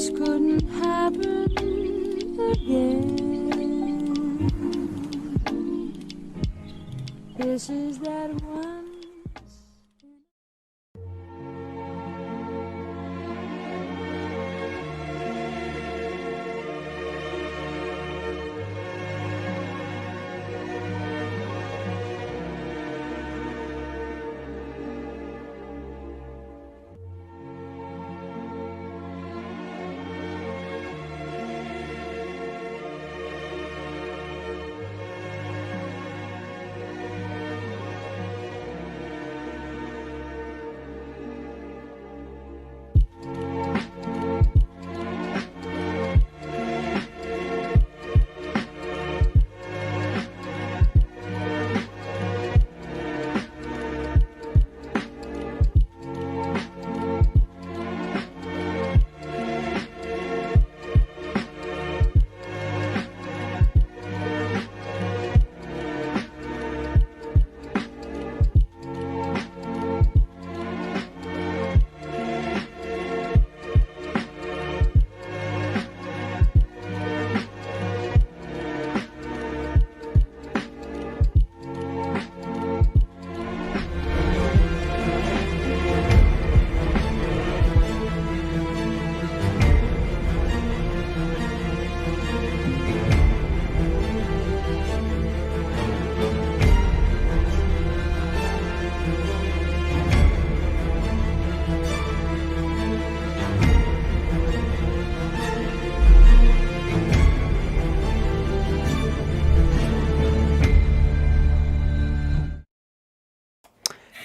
this couldn't happen again. This is that one.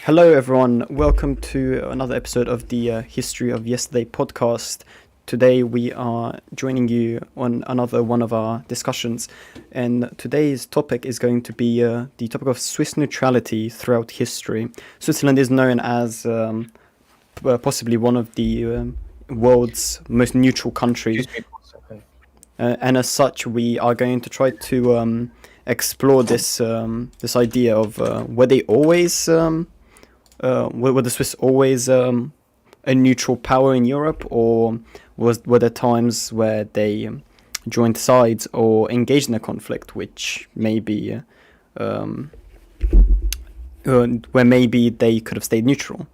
Hello everyone, welcome to another episode of the History of Yesterday podcast. Today we are joining you on another one of our discussions, and today's topic is going to be the topic of Swiss neutrality throughout history. Switzerland is known as possibly one of the world's most neutral countries, and as such we are going to try to explore this idea of were they always... were the Swiss always a neutral power in Europe, or were there times where they joined sides or engaged in a conflict, which maybe where maybe they could have stayed neutral?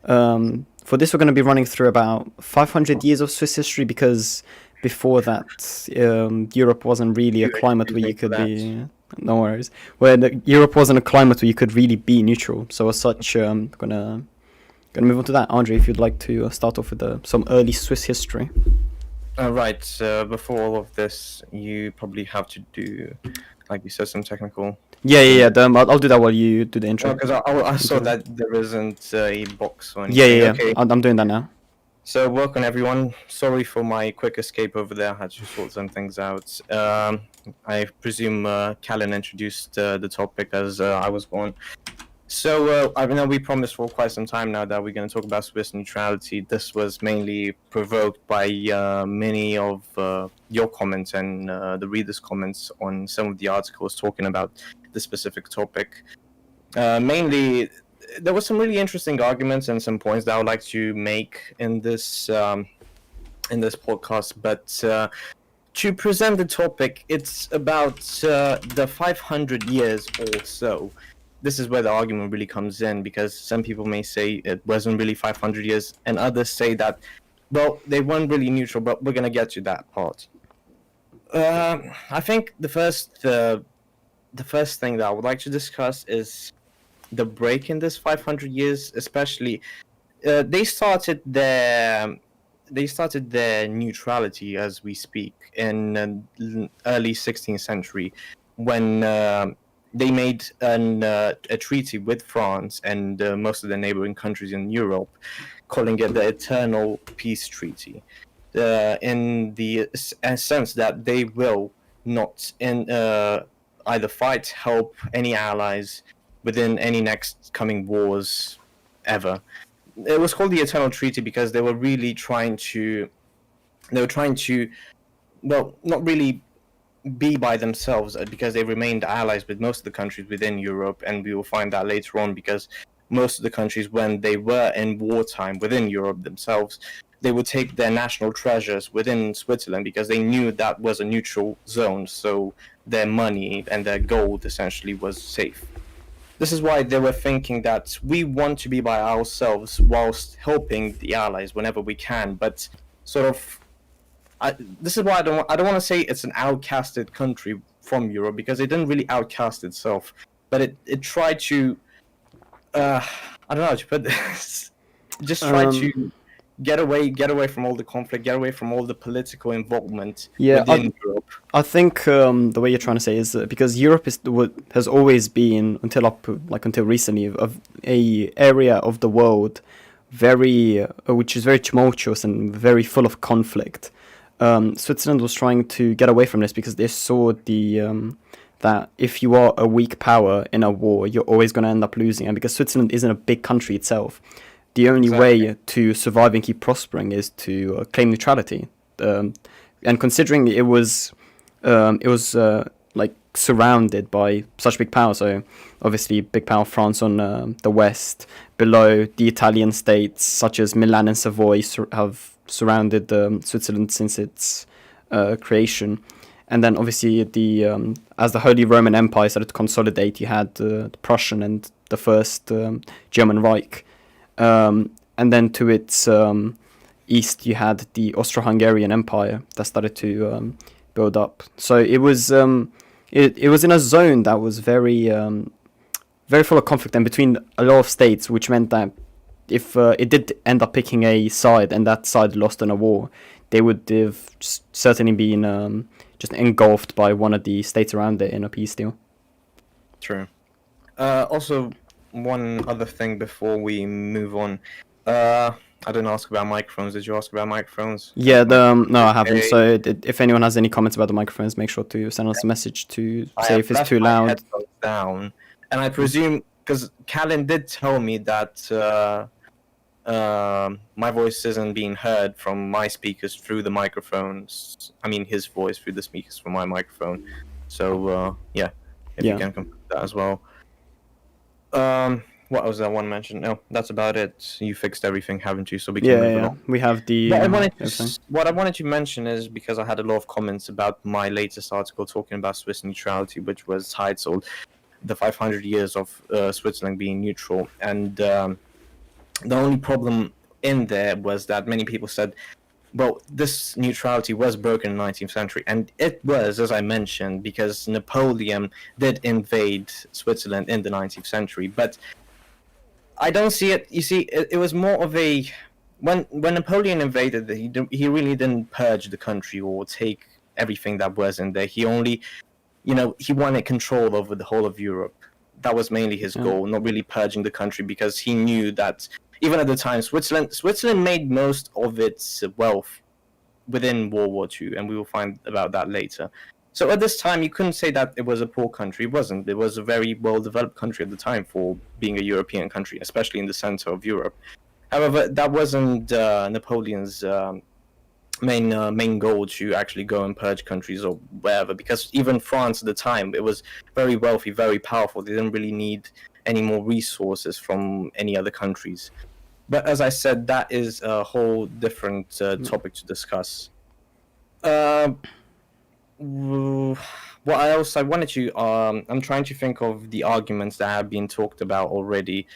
For this, we're going to be running through about 500 years of Swiss history, because before that, Europe wasn't really a climate where you could be. No worries. Europe wasn't a climate where you could really be neutral. So as such, gonna move on to that. Andrei, if you'd like to start off with some early Swiss history. Right. Before all of this, you probably have to do, like you said, some technical. Yeah. I'll do that while you do the intro. Because I saw that there isn't a box or anything. Yeah. Okay. I'm doing that now. So welcome everyone. Sorry for my quick escape over there. I had to sort some things out. I presume Calin introduced the topic as I was born. So I know we promised for quite some time now that we're going to talk about Swiss neutrality. This was mainly provoked by many of your comments and the readers' comments on some of the articles talking about the specific topic. Mainly, there were some really interesting arguments and some points that I would like to make in this podcast, but to present the topic, it's about the 500 years or so. This is where the argument really comes in, because some people may say it wasn't really 500 years, and others say that, well, they weren't really neutral, but we're going to get to that part. I think the first thing that I would like to discuss is the break in this 500 years, especially. They started their neutrality, as we speak, in early 16th century, when they made a treaty with France and most of the neighboring countries in Europe, calling it the Eternal Peace Treaty, in the sense that they will not either fight, help any allies within any next coming wars ever. It was called the Eternal Treaty because they were really trying to, well, not really be by themselves, because they remained allies with most of the countries within Europe, and we will find that later on, because most of the countries, when they were in wartime within Europe themselves, they would take their national treasures within Switzerland because they knew that was a neutral zone, so their money and their gold essentially was safe. This is why they were thinking that we want to be by ourselves whilst helping the allies whenever we can, but sort of this is why I don't want to say it's an outcasted country from Europe, because it didn't really outcast itself, but it tried to I don't know how to put this. Just try to get away from all the conflict, get away from all the political involvement within Europe. I think the way you're trying to say is because Europe is what has always been until recently of a area of the world which is very tumultuous and very full of conflict. Switzerland was trying to get away from this because they saw that if you are a weak power in a war, you're always going to end up losing. And because Switzerland isn't a big country itself, the only way to survive and keep prospering is to claim neutrality. And considering it was like surrounded by such big power, so obviously big power France on the west, below the Italian states such as Milan and Savoy have surrounded Switzerland since its creation. And then obviously as the Holy Roman Empire started to consolidate, you had the Prussian and the First German Reich. And then to its east, you had the Austro-Hungarian Empire that started to build up. So it was it was in a zone that was very very full of conflict and between a lot of states, which meant that if it did end up picking a side and that side lost in a war, they would have certainly been just engulfed by one of the states around it in a peace deal. True. Also, one other thing before we move on. I didn't ask about microphones. Did you ask about microphones? Yeah, no, I haven't. So if anyone has any comments about the microphones, make sure to send us a message to say if it's too loud. Headphones down, and I presume because Calin did tell me that my voice isn't being heard from my speakers through the microphones. I mean, his voice through the speakers from my microphone. So you can confirm that as well. What was that one mentioned? No, that's about it. You fixed everything, haven't you? So we can move along. We have the. What I wanted to mention is because I had a lot of comments about my latest article talking about Swiss neutrality, which was titled "The 500 Years of Switzerland Being Neutral," and the only problem in there was that many people said, well, this neutrality was broken in the 19th century, and it was, as I mentioned, because Napoleon did invade Switzerland in the 19th century, but I don't see it. You see, it was more of a when Napoleon invaded, he really didn't purge the country or take everything that was in there. He only, he wanted control over the whole of Europe. That was mainly his goal, not really purging the country, because he knew that even at the time, Switzerland made most of its wealth within World War II, and we will find about that later. So at this time, you couldn't say that it was a poor country. It wasn't. It was a very well-developed country at the time for being a European country, especially in the center of Europe. However, that wasn't Napoleon's main goal to actually go and purge countries or wherever, because even France at the time, it was very wealthy, very powerful. They didn't really need any more resources from any other countries. But as I said, that is a whole different topic to discuss. What else I wanted to I'm trying to think of the arguments that have been talked about already,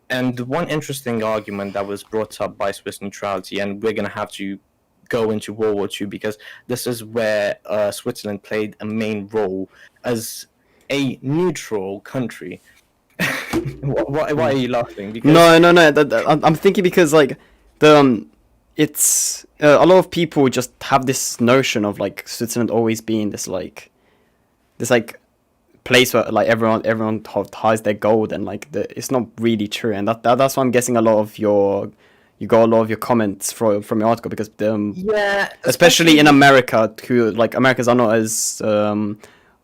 and one interesting argument that was brought up by Swiss neutrality, and we're gonna have to go into World War II because this is where Switzerland played a main role as a neutral country. Why are you laughing? Because... No. I'm thinking because it's a lot of people just have this notion of Switzerland always being this place where everyone hides their gold, and it's not really true, and that's why I'm guessing you got a lot of your comments from your article, because especially in America, who Americans are not as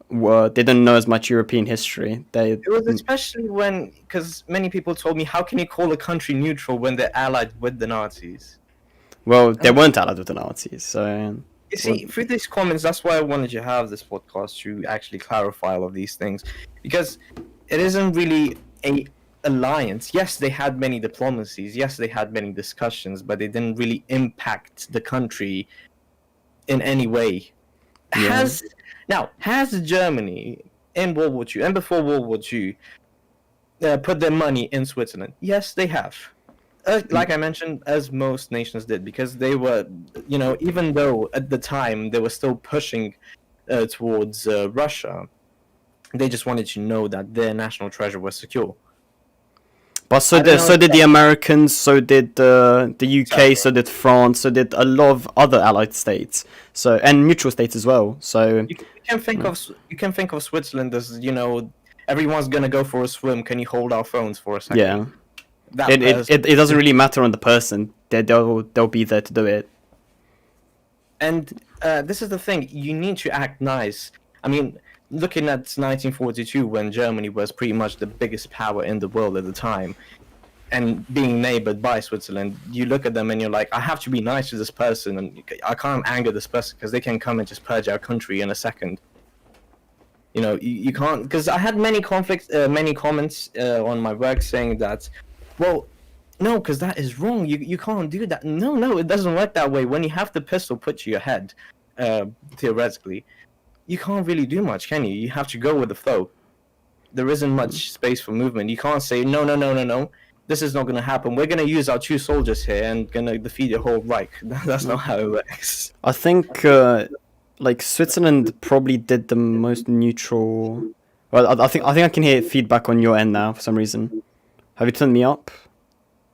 they don't know as much European history. It was especially because many people told me, how can you call a country neutral when they're allied with the Nazis? Well, they weren't allied with the Nazis, so... You see, through these comments, that's why I wanted to have this podcast, to actually clarify all of these things. Because it isn't really alliance. Yes, they had many diplomacies. Yes, they had many discussions, but they didn't really impact the country in any way. Yeah. Has Germany in World War II and before World War II put their money in Switzerland? Yes, they have. Like I mentioned, as most nations did, because they were, even though at the time they were still pushing towards Russia, they just wanted to know that their national treasure was secure. But so did the Americans, so did the UK, so did France, so did a lot of other allied states, so and neutral states as well. So you can think of Switzerland as, everyone's gonna go for a swim. Can you hold our phones for a second? Yeah, it doesn't really matter on the person. They'll be there to do it. And this is the thing. You need to act nice. I mean, looking at 1942, when Germany was pretty much the biggest power in the world at the time, and being neighbored by Switzerland, you look at them and you're like, I have to be nice to this person, and I can't anger this person because they can come and just purge our country in a second. You can't, because I had many comments on my work saying that, well, no, because that is wrong. You can't do that. No, it doesn't work that way. When you have the pistol put to your head, theoretically, you can't really do much, can you? You have to go with the flow. There isn't much space for movement. You can't say, no. This is not going to happen. We're going to use our 2 soldiers here and going to defeat your whole Reich. That's not how it works. I think, Switzerland probably did the most neutral. Well, I think I can hear feedback on your end now for some reason. Have you turned me up?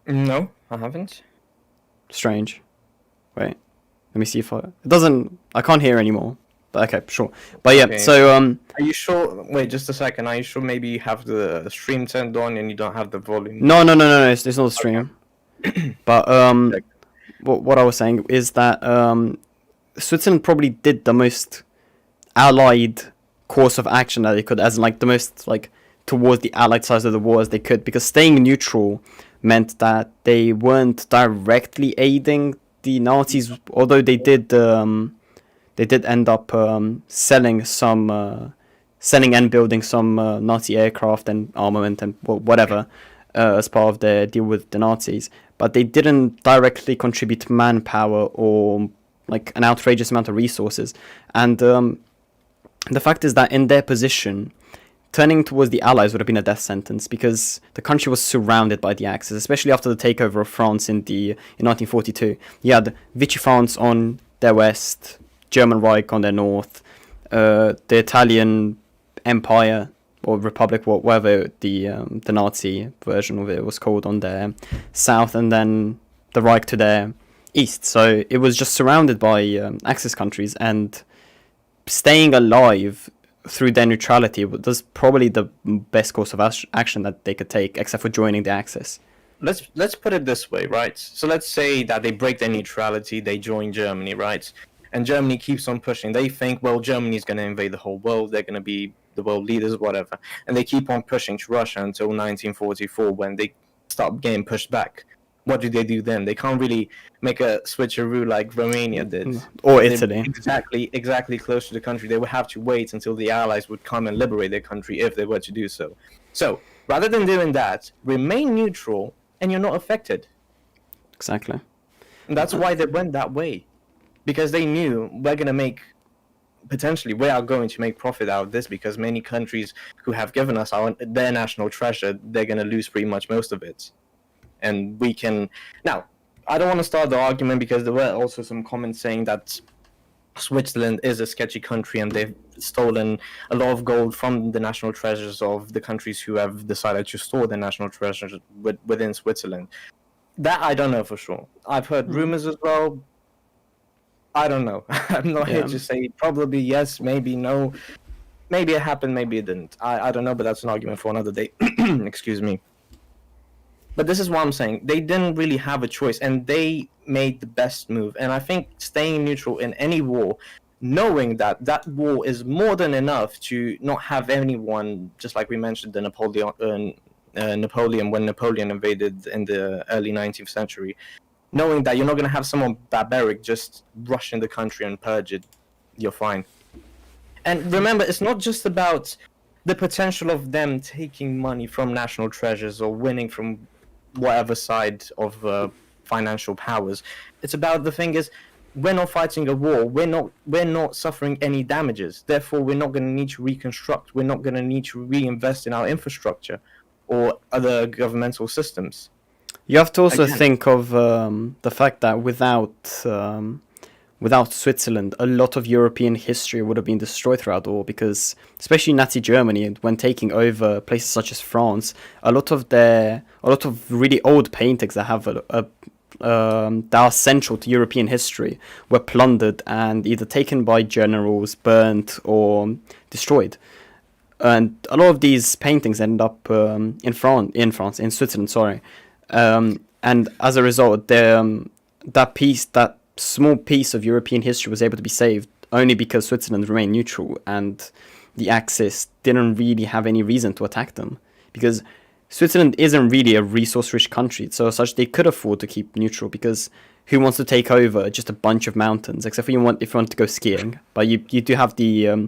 No, I haven't. Strange. Wait, let me see if it doesn't. I can't hear anymore. But okay, sure. But yeah, Okay. so Are you sure? Wait, just a second. Are you sure maybe you have the stream turned on and you don't have the volume? No, it's not a stream. But what I was saying is that Switzerland probably did the most allied course of action that they could, as in, the most towards the allied side of the war as they could, because staying neutral meant that they weren't directly aiding the Nazis, although they did end up selling and building some Nazi aircraft and armament and whatever as part of their deal with the Nazis. But they didn't directly contribute manpower or an outrageous amount of resources. And the fact is that in their position, turning towards the Allies would have been a death sentence, because the country was surrounded by the Axis, especially after the takeover of France in 1942. You had Vichy France on their west, German Reich on their north, the Italian Empire or Republic, whatever the Nazi version of it was called, on their south, and then the Reich to their east. So it was just surrounded by Axis countries, and staying alive through their neutrality was probably the best course of action that they could take, except for joining the Axis. Let's put it this way, right? So let's say that they break their neutrality, they join Germany, right? And Germany keeps on pushing. They think, well, Germany's going to invade the whole world. They're going to be the world leaders, whatever. And they keep on pushing to Russia until 1944, when they start getting pushed back. What do they do then? They can't really make a switcheroo like Romania did. Or Italy. Exactly close to the country. They would have to wait until the Allies would come and liberate their country if they were to do so. So, rather than doing that, remain neutral and you're not affected. Exactly. And that's why they went that way. Because they knew we are going to make profit out of this, because many countries who have given us their national treasure, they're going to lose pretty much most of it. And we can... Now, I don't want to start the argument, because there were also some comments saying that Switzerland is a sketchy country and they've stolen a lot of gold from the national treasures of the countries who have decided to store their national treasures within Switzerland. That I don't know for sure. I've heard rumors as well. I don't know. I'm not here to say probably yes, maybe no. Maybe it happened, maybe it didn't. I don't know, but that's an argument for another day. Excuse me. But this is what I'm saying. They didn't really have a choice, and they made the best move. And I think staying neutral in any war, knowing that that war is more than enough to not have anyone, just like we mentioned the Napoleon when Napoleon invaded in the early 19th century, knowing that you're not going to have someone barbaric just rush in the country and purge it, you're fine. And remember, it's not just about the potential of them taking money from national treasures or winning from whatever side of financial powers. It's about the thing is, we're not fighting a war. We're not suffering any damages. Therefore, we're not going to need to reconstruct. We're not going to need to reinvest in our infrastructure or other governmental systems. You have to also Again. think of the fact that without Switzerland, a lot of European history would have been destroyed throughout the war, because especially Nazi Germany, when taking over places such as France, a lot of really old paintings that have that are central to European history were plundered and either taken by generals, burnt, or destroyed. And a lot of these paintings end up in Switzerland, sorry. And as a result, that small piece of European history was able to be saved only because Switzerland remained neutral, and the Axis didn't really have any reason to attack them, because Switzerland isn't really a resource-rich country, so as such they could afford to keep neutral, because who wants to take over just a bunch of mountains, except for if you want to go skiing, but you do have the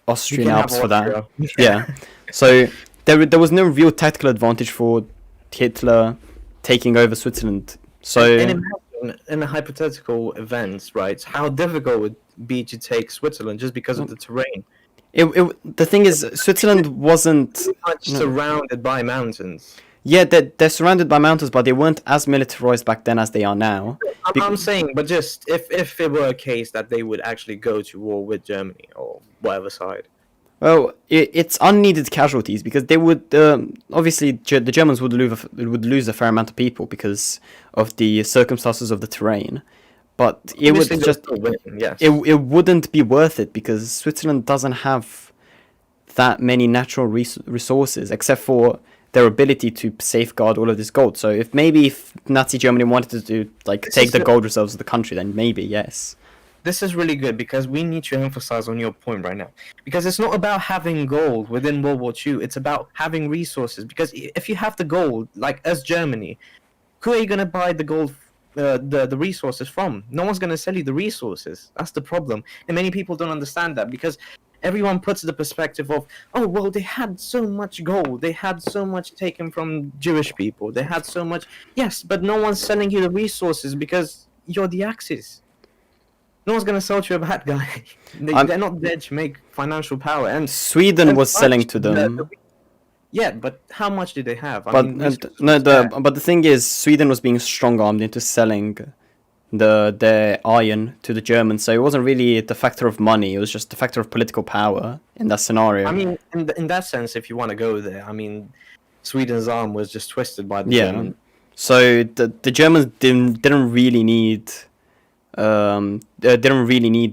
Austrian Alps for that. Yeah. So there was no real tactical advantage for Hitler taking over Switzerland. So and imagine in a hypothetical event, right? How difficult it would be to take Switzerland just because of the terrain. The thing is, Switzerland wasn't Pretty much surrounded by mountains. Yeah, they're surrounded by mountains, but they weren't as militarized back then as they are now. I'm saying, but just if it were a case that they would actually go to war with Germany or whatever side. Well, it's unneeded casualties, because they would obviously the Germans would lose a fair amount of people because of the circumstances of the terrain, but it Obviously, would just they'll still win, yes. it wouldn't be worth it, because Switzerland doesn't have that many natural resources except for their ability to safeguard all of this gold. So if Nazi Germany wanted to take the gold reserves of the country, then maybe yes. This is really good, because we need to emphasize on your point right now. Because it's not about having gold within World War II, it's about having resources. Because if you have the gold, like as Germany, who are you going to buy the gold, the resources from? No one's going to sell you the resources. That's the problem. And many people don't understand that, because everyone puts the perspective of, oh, well, they had so much gold, they had so much taken from Jewish people, they had so much. Yes, but no one's selling you the resources because you're the Axis. No one's going to sell to a bad guy. They're not there to make financial power. And Sweden was selling to them. Yeah, but how much did they have? But the thing is, Sweden was being strong-armed into selling their iron to the Germans, so it wasn't really the factor of money, it was just the factor of political power in that scenario. I mean, in that sense, if you want to go there, I mean, Sweden's arm was just twisted by the Germans. So the Germans didn't really need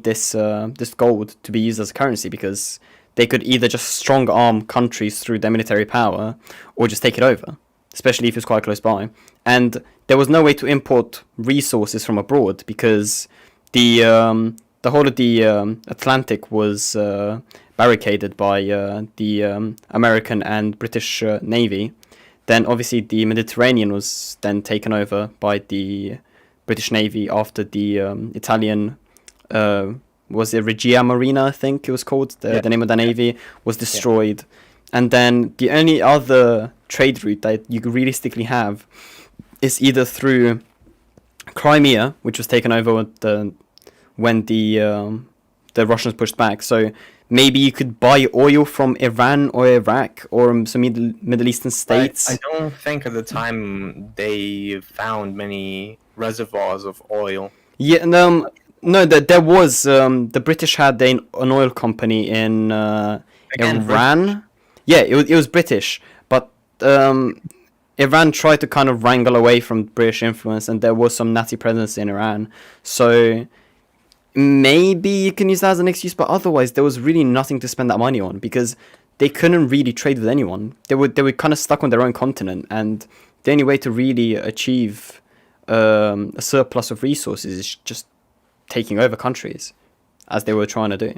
this gold to be used as a currency, because they could either just strong arm countries through their military power or just take it over, especially if it's quite close by. And there was no way to import resources from abroad, because the whole of the Atlantic was barricaded by the American and British Navy. Then obviously the Mediterranean was then taken over by the British Navy after the Italian, was it Regia Marina, I think it was called, the name of the navy, was destroyed. And then the only other trade route that you could realistically have is either through Crimea, which was taken over when the Russians pushed back. So maybe you could buy oil from Iran or Iraq or some Middle Eastern states. I don't think at the time they found many reservoirs of oil. Yeah, no, there was. The British had an oil company in Iran. Yeah, it was British, but Iran tried to kind of wrangle away from British influence, and there was some Nazi presence in Iran. So maybe you can use that as an excuse, but otherwise there was really nothing to spend that money on, because they couldn't really trade with anyone. They were kind of stuck on their own continent, and the only way to really achieve a surplus of resources is just taking over countries, as they were trying to do.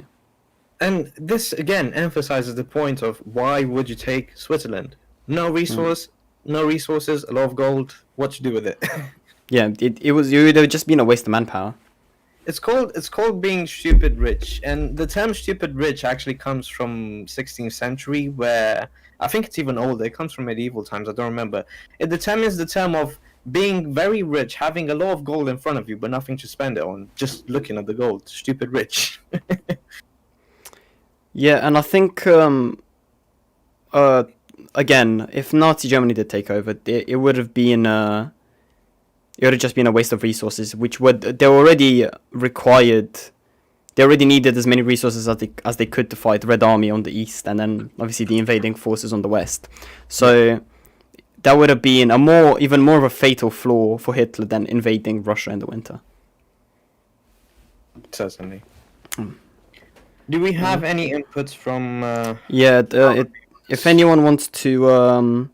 And this again emphasizes the point of, why would you take Switzerland? No resources, a lot of gold. What to do with it? Yeah, it would have just been a waste of manpower. it's called being stupid rich, and the term stupid rich actually comes from 16th century, where I think it's even older. It comes from medieval times. I don't remember. It determines the term of being very rich, having a lot of gold in front of you, but nothing to spend it on, just looking at the gold. Stupid rich. Yeah, and I think again, if Nazi Germany did take over, it would have been it would have just been a waste of resources, which would they already required. They already needed as many resources as they could to fight the Red Army on the east, and then obviously the invading forces on the west. So that would have been even more of a fatal flaw for Hitler than invading Russia in the winter. Certainly. Do we have any inputs from? Yeah, if anyone wants to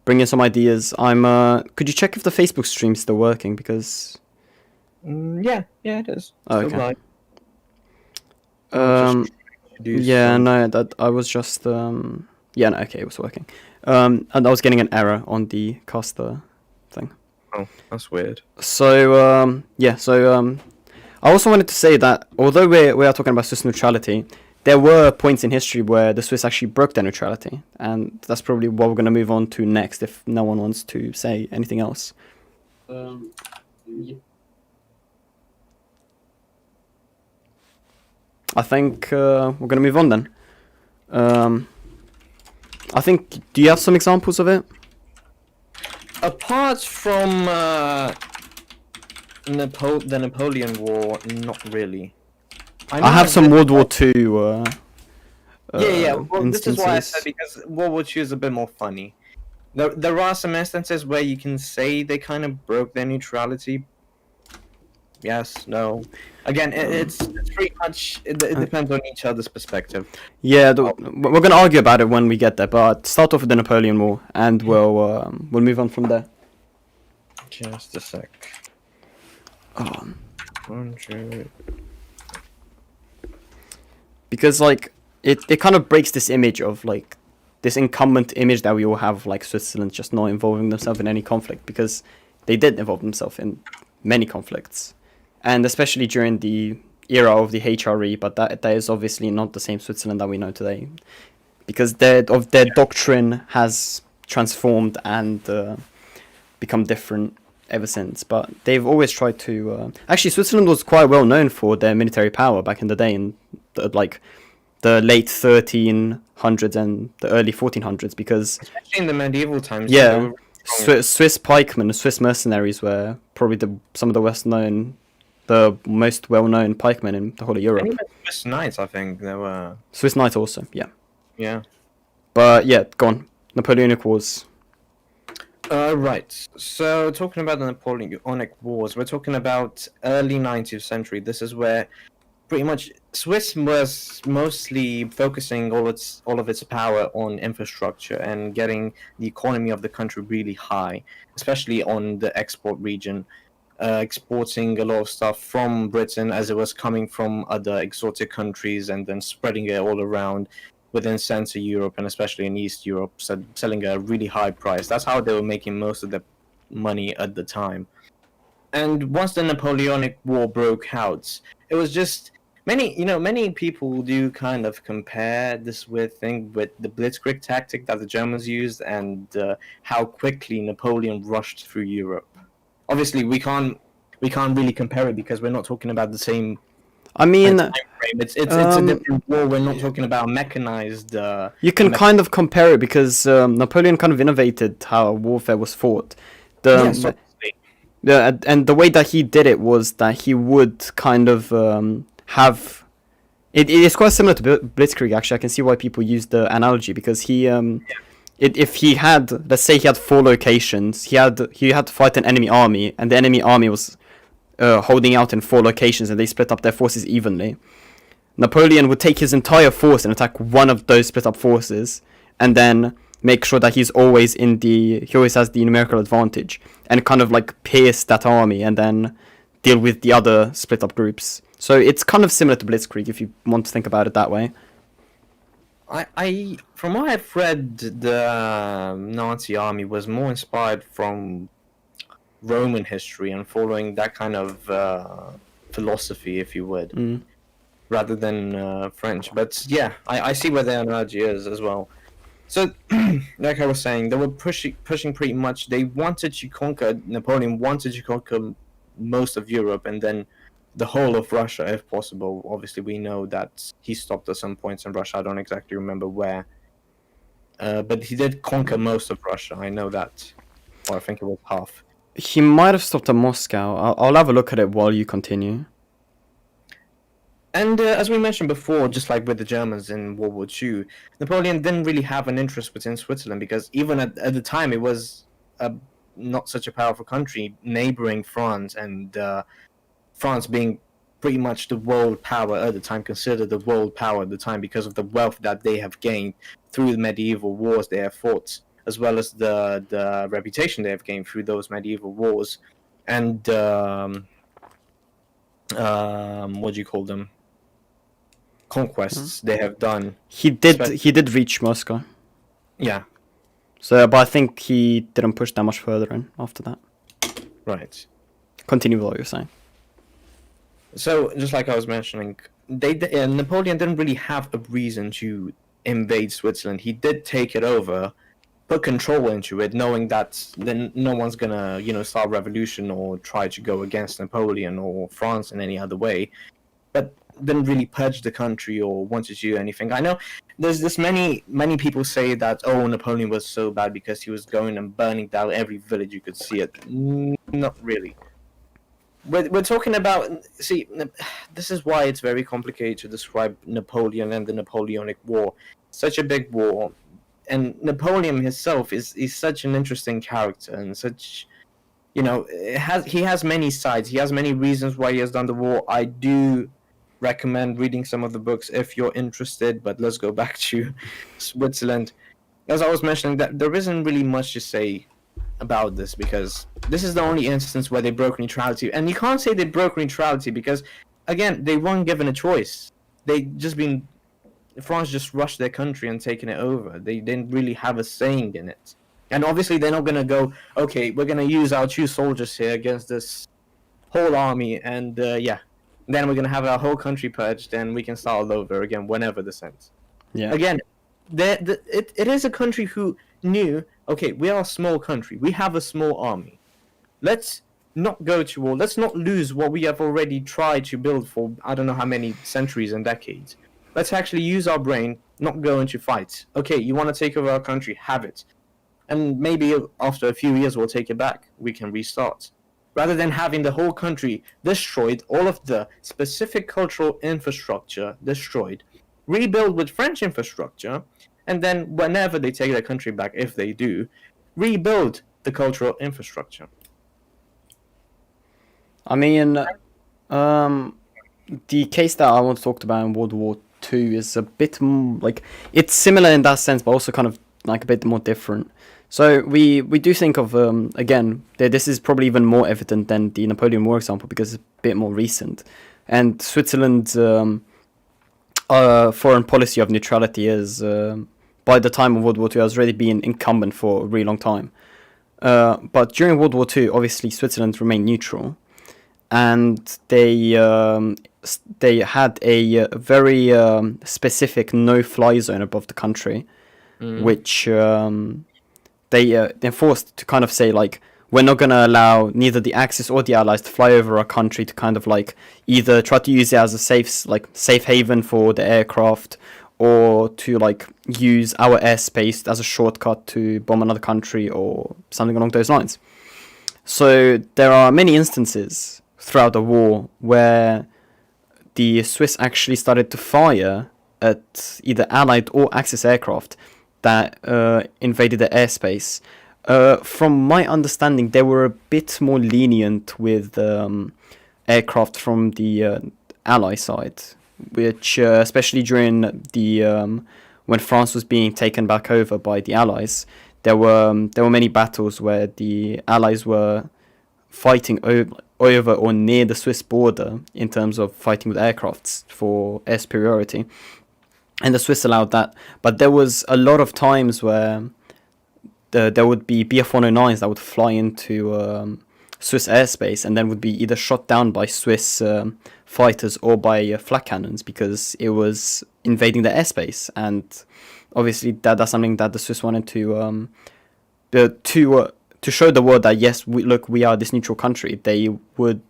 bring in some ideas, could you check if the Facebook stream's still working? Because Yeah, it is. Oh, Still okay. live. Yeah, no, that I was just yeah, no, okay, it was working. And I was getting an error on the caster thing. Oh, that's weird. So I also wanted to say that although we are talking about Swiss neutrality, there were points in history where the Swiss actually broke their neutrality, and that's probably what we're going to move on to next if no one wants to say anything else. I think we're going to move on then. I think, do you have some examples of it? Apart from the Napoleon War, not really. I have some World War II. Yeah. Well, this is why I instances. said, because World War II is a bit more funny. There are some instances where you can say they kind of broke their neutrality. Yes, no. Again, it's pretty much it depends on each other's perspective. Yeah, we're going to argue about it when we get there, but start off with the Napoleon War, and we'll move on from there. Just a sec. 100. Because like it kind of breaks this image of like this incumbent image that we all have, like Switzerland just not involving themselves in any conflict, because they did involve themselves in many conflicts, and especially during the era of the HRE. But that is obviously not the same Switzerland that we know today, because their doctrine has transformed and become different ever since. But they've always tried to actually, Switzerland was quite well known for their military power back in the day, in the late 1300s and the early 1400s, because Especially in the medieval times. yeah, they were strong. Swiss pikemen, Swiss mercenaries were probably some of the most well-known pikemen in the whole of And Europe. even Swiss knights, I think there were. Swiss knights also, yeah. Yeah. But yeah, go on. Napoleonic Wars. Right. So talking about the Napoleonic Wars, we're talking about early 19th century. This is where pretty much Swiss was mostly focusing all of its power on infrastructure and getting the economy of the country really high, especially on the export region, exporting a lot of stuff from Britain as it was coming from other exotic countries, and then spreading it all around within Central Europe and especially in East Europe, selling at a really high price. That's how they were making most of their money at the time. And once the Napoleonic War broke out, it was just many people do kind of compare this with the Blitzkrieg tactic that the Germans used, and how quickly Napoleon rushed through Europe. Obviously, we can't really compare it because we're not talking about the same. I mean, time frame. It's a different war. We're not talking about mechanized. you can kind of compare it because Napoleon kind of innovated how warfare was fought. Yes, obviously. And the way that he did it was that he would kind of have. It is quite similar to Blitzkrieg, actually. I can see why people use the analogy, because he if he had, let's say he had 4 locations, he had to fight an enemy army, and the enemy army was holding out in 4 locations, and they split up their forces evenly. Napoleon would take his entire force and attack one of those split up forces, and then make sure that he always has the numerical advantage, and kind of like pierce that army and then deal with the other split up groups. So it's kind of similar to Blitzkrieg if you want to think about it that way. I from what I've read, the Nazi army was more inspired from Roman history and following that kind of philosophy, if you would, Mm. rather than French. But yeah, I see where their analogy is as well. So, like I was saying, they were pushing pretty much. They wanted to conquer. Napoleon wanted to conquer most of Europe and then the whole of Russia, if possible. Obviously, we know that he stopped at some points in Russia. I don't exactly remember where, but he did conquer most of Russia. I know that, or I think it was half. He might have stopped at Moscow. I'll have a look at it while you continue. And as we mentioned before, just like with the Germans in World War II, Napoleon didn't really have an interest within Switzerland because even at the time it was not such a powerful country, neighboring France, and France being pretty much the world power at the time, considered the world power at the time because of the wealth that they have gained through the medieval wars they have fought, as well as the reputation they have gained through those medieval wars. And what do you call them? Conquests they have done. He did reach Moscow. Yeah. So, but I think he didn't push that much further in after that. Right. Continue with what you're saying. So, just like I was mentioning, Napoleon didn't really have a reason to invade Switzerland. He did take it over, put control into it, knowing that then no one's gonna, start a revolution or try to go against Napoleon or France in any other way. But didn't really purge the country or wanted to do anything. I know there's this many people say that Napoleon was so bad because he was going and burning down every village you could see it. Not really. We're talking about, see, this is why it's very complicated to describe Napoleon and the Napoleonic War. Such a big war, and Napoleon himself is such an interesting character and such, he has many sides. He has many reasons why he has done the war. I do recommend reading some of the books if you're interested, but let's go back to Switzerland. As I was mentioning, that there isn't really much to say about this because this is the only instance where they broke neutrality, and you can't say they broke neutrality because, again, they weren't given a choice. France just rushed their country and taken it over. They didn't really have a saying in it, and obviously they're not gonna go, okay, we're gonna use our 2 soldiers here against this whole army, and then we're gonna have our whole country purged, and we can start all over again whenever this ends. Yeah. Again, it is a country who knew, okay, we are a small country. We have a small army. Let's not go to war. Let's not lose what we have already tried to build for I don't know how many centuries and decades. Let's actually use our brain, not go into fights. Okay, you want to take over our country? Have it. And maybe after a few years we'll take it back. We can restart. Rather than having the whole country destroyed, all of the specific cultural infrastructure destroyed, rebuild with French infrastructure, and then whenever they take their country back, if they do, rebuild the cultural infrastructure. I mean, the case that I want to talk about in World War II is a bit it's similar in that sense, but also kind of like a bit more different. So we do think of, again, this is probably even more evident than the Napoleon War example because it's a bit more recent. And Switzerland's foreign policy of neutrality is, by the time of World War II, has already been incumbent for a really long time. But during World War II, obviously, Switzerland remained neutral. And they had a very specific no-fly zone above the country, which... They enforced to kind of say, like, we're not going to allow neither the Axis or the Allies to fly over our country to kind of, like, either try to use it as a safe haven for the aircraft or to, like, use our airspace as a shortcut to bomb another country or something along those lines. So there are many instances throughout the war where the Swiss actually started to fire at either Allied or Axis aircraft that invaded the airspace. From my understanding, they were a bit more lenient with aircraft from the Ally side, which especially during the when France was being taken back over by the Allies, there were many battles where the Allies were fighting over or near the Swiss border in terms of fighting with aircrafts for air superiority. And the Swiss allowed that, but there was a lot of times where there would be Bf-109s that would fly into Swiss airspace and then would be either shot down by Swiss fighters or by flak cannons because it was invading their airspace. And obviously that's something that the Swiss wanted to show the world that yes, we are this neutral country. When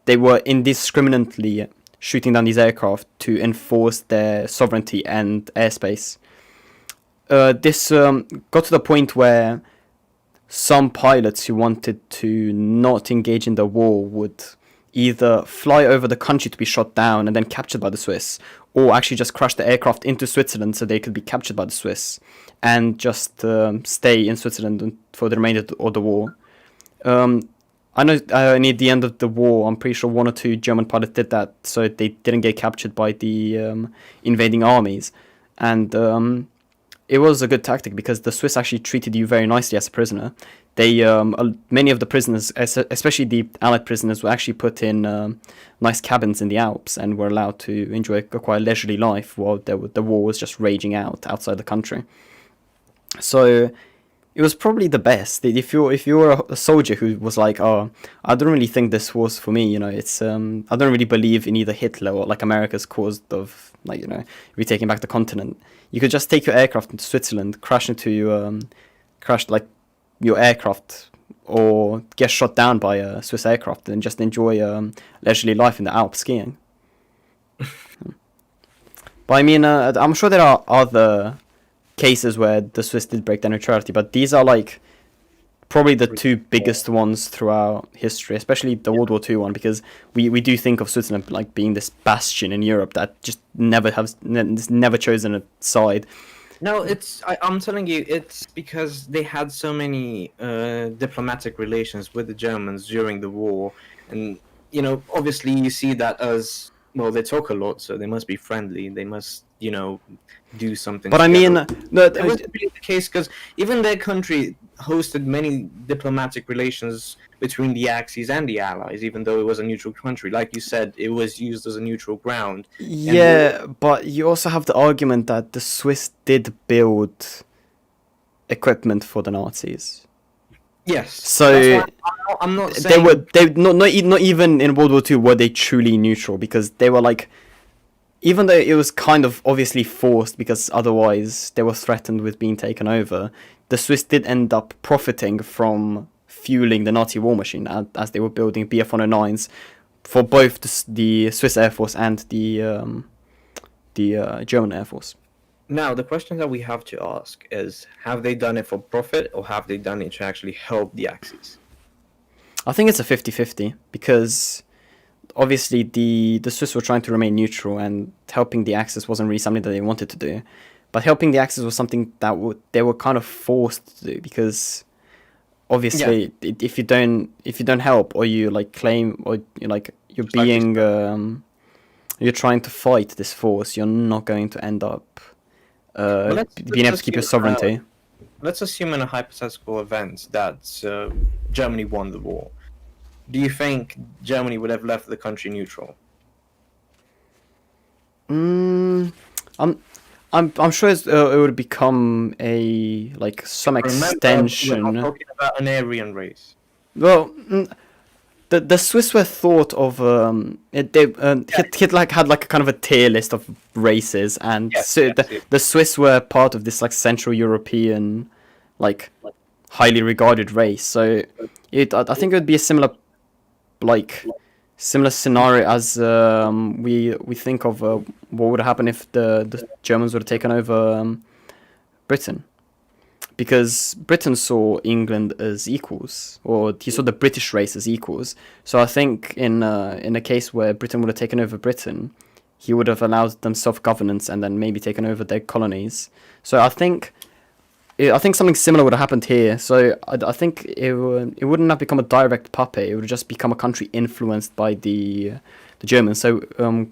they were indiscriminately shooting down these aircraft to enforce their sovereignty and airspace. This got to the point where some pilots who wanted to not engage in the war would either fly over the country to be shot down and then captured by the Swiss, or actually just crash the aircraft into Switzerland so they could be captured by the Swiss and just stay in Switzerland for the remainder of the war. I know near the end of the war, I'm pretty sure 1 or 2 German pilots did that, so they didn't get captured by the invading armies. And it was a good tactic because the Swiss actually treated you very nicely as a prisoner. They many of the prisoners, especially the Allied prisoners, were actually put in nice cabins in the Alps and were allowed to enjoy a quite leisurely life while the war was just raging out outside the country. So it was probably the best. If you were a soldier who was like, oh, I don't really think this was for me, it's I don't really believe in either Hitler or like America's cause of retaking back the continent. You could just take your aircraft into Switzerland, crash like your aircraft, or get shot down by a Swiss aircraft and just enjoy leisurely life in the Alps skiing. But I mean, I'm sure there are other cases where the Swiss did break their neutrality, but these are like probably the 2 biggest ones throughout history, especially the World War II one, because we do think of Switzerland like being this bastion in Europe that just never chosen a side. No, I'm telling you, it's because they had so many diplomatic relations with the Germans during the war, and obviously you see that as well. They talk a lot, so they must be friendly. They must do something. But together. I mean, that wasn't really the case because even their country hosted many diplomatic relations between the Axis and the Allies, even though it was a neutral country. Like you said, it was used as a neutral ground. Yeah, but you also have the argument that the Swiss did build equipment for the Nazis. Yes. So I'm not saying they not even in World War II were they truly neutral, because they were like, even though it was kind of obviously forced because otherwise they were threatened with being taken over, the Swiss did end up profiting from fueling the Nazi war machine as they were building Bf-109s for both the Swiss Air Force and the German Air Force. Now, the question that we have to ask is, have they done it for profit or have they done it to actually help the Axis? I think it's a 50-50 because obviously the Swiss were trying to remain neutral, and helping the Axis wasn't really something that they wanted to do. But helping the Axis was something that they were kind of forced to do, because obviously if you don't help, or you like claim, or you're trying to fight this force, you're not going to end up being able to keep your sovereignty. Let's assume in a hypothetical event that Germany won the war. Do you think Germany would have left the country neutral? I'm sure it would become some extension. Remember, I'm talking about an Aryan race. Well, the Swiss were thought of Hitler had like a kind of a tier list of races, and the Swiss were part of this like Central European highly regarded race. So I think it would be a similar scenario as we think of what would happen if the Germans would have taken over Britain. Because Britain saw England as equals, or he saw the British race as equals. So I think in a case where Britain would have taken over Britain, he would have allowed them self-governance and then maybe taken over their colonies. So I think something similar would have happened here. So I think it wouldn't have become a direct puppet. It would have just become a country influenced by the Germans. So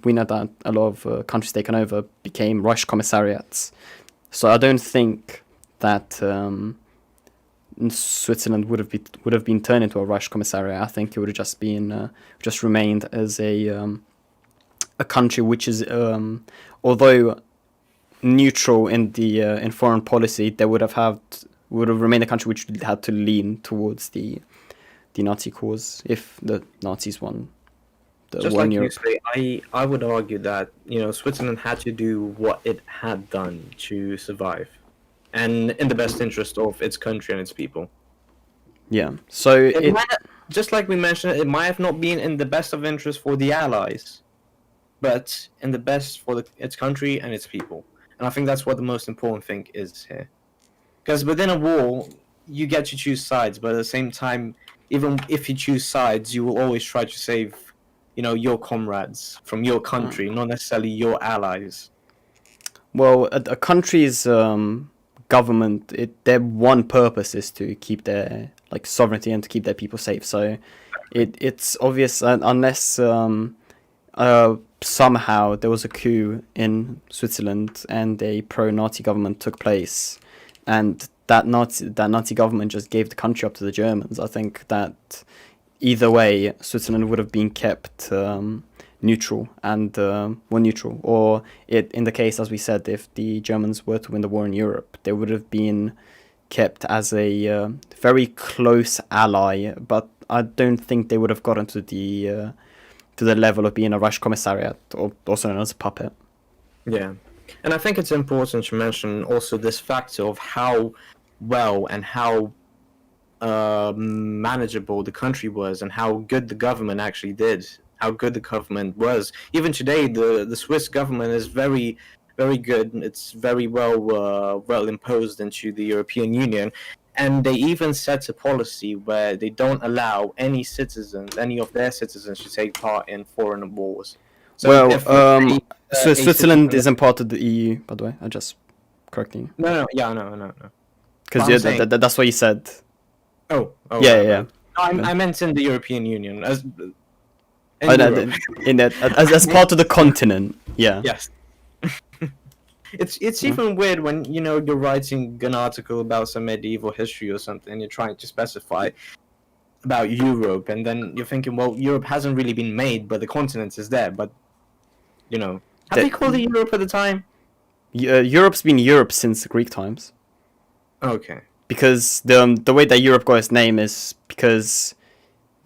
we know that a lot of countries taken over became Reich commissariats. So I don't think that Switzerland would have been turned into a Reich commissariat. I think it would have just been remained as a country which is although neutral in foreign policy, they would have remained a country which had to lean towards the the Nazi cause if the Nazis won the Just war in like you Europe. say, I would argue that Switzerland had to do what it had done to survive, and in the best interest of its country and its people. Yeah. So It might, just like we mentioned, it might have not been in the best of interest for the Allies, but in the best for its country and its people. And I think that's what the most important thing is here. Because within a war, you get to choose sides, but at the same time, even if you choose sides, you will always try to save, your comrades from your country, not necessarily your allies. well, a country's government, their one purpose is to keep their like sovereignty and to keep their people safe. So it's obvious unless somehow there was a coup in Switzerland and a pro-Nazi government took place, and that Nazi government just gave the country up to the Germans. I think that either way, Switzerland would have been kept neutral and more neutral. Or in the case, as we said, if the Germans were to win the war in Europe, they would have been kept as a very close ally. But I don't think they would have gotten to the level of being a Reichskommissariat, or also known as a puppet. Yeah, and I think it's important to mention also this factor of how well and how manageable the country was, and how good the government actually did, how good the government was. Even today, the Swiss government is very, very good. It's very well imposed into the European Union, and they even set a policy where they don't allow any of their citizens to take part in foreign wars. So Well, so Switzerland isn't part of the EU, by the way. I just correcting you. No, no. Because I'm saying- that's what you said. Oh, Yeah, right, yeah. right. I meant in the European Union as in Oh, no, Europe. as part of the continent. Yeah. Yes. It's even weird when you're writing an article about some medieval history or something, and you're trying to specify about Europe, and then you're thinking, well, Europe hasn't really been made, but the continent is there. But have they called it Europe at the time? Europe's been Europe since the Greek times. Okay. Because the way that Europe got its name is because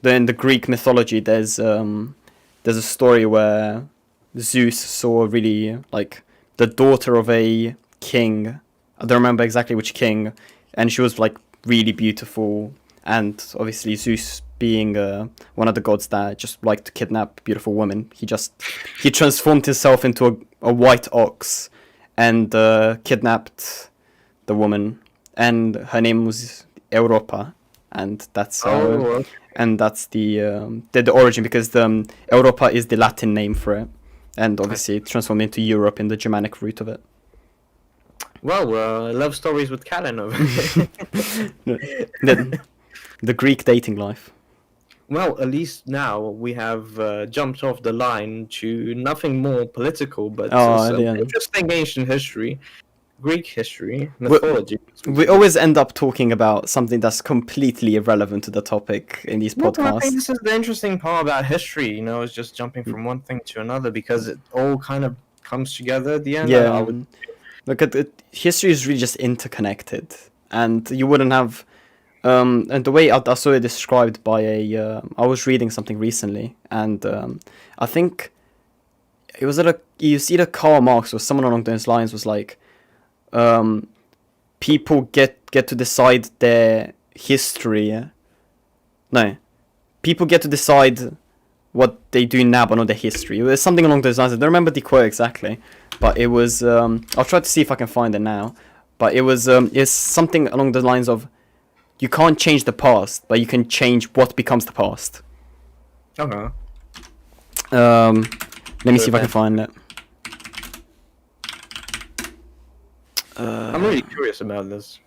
in the Greek mythology there's a story where Zeus saw really like the daughter of a king. I don't remember exactly which king, and she was like really beautiful. And obviously Zeus, being one of the gods that just like to kidnap beautiful women, he transformed himself into a white ox and kidnapped the woman. And her name was Europa, and that's okay. and that's the origin, because Europa is the Latin name for it, and obviously it transformed into Europe in the Germanic root of it. Well, love stories with Calin over here. the Greek dating life. Well, at least now we have jumped off the line to nothing more political, but some interesting ancient history. Greek history, mythology. We always end up talking about something that's completely irrelevant to the topic in these podcasts. I think this is the interesting part about history, is just jumping from one thing to another, because it all kind of comes together at the end. Yeah, look at history is really just interconnected, and you wouldn't have. And the way I saw it described by I was reading something recently, and I think it was either Karl Marx or someone along those lines was like, people get to decide their history. No, people get to decide what they do now, but not their history. It was something along those lines. I don't remember the quote exactly, but it was. I'll try to see if I can find it now. But it was. It's something along the lines of, you can't change the past, but you can change what becomes the past. Okay. Let me see if I can find it. I'm really curious about this.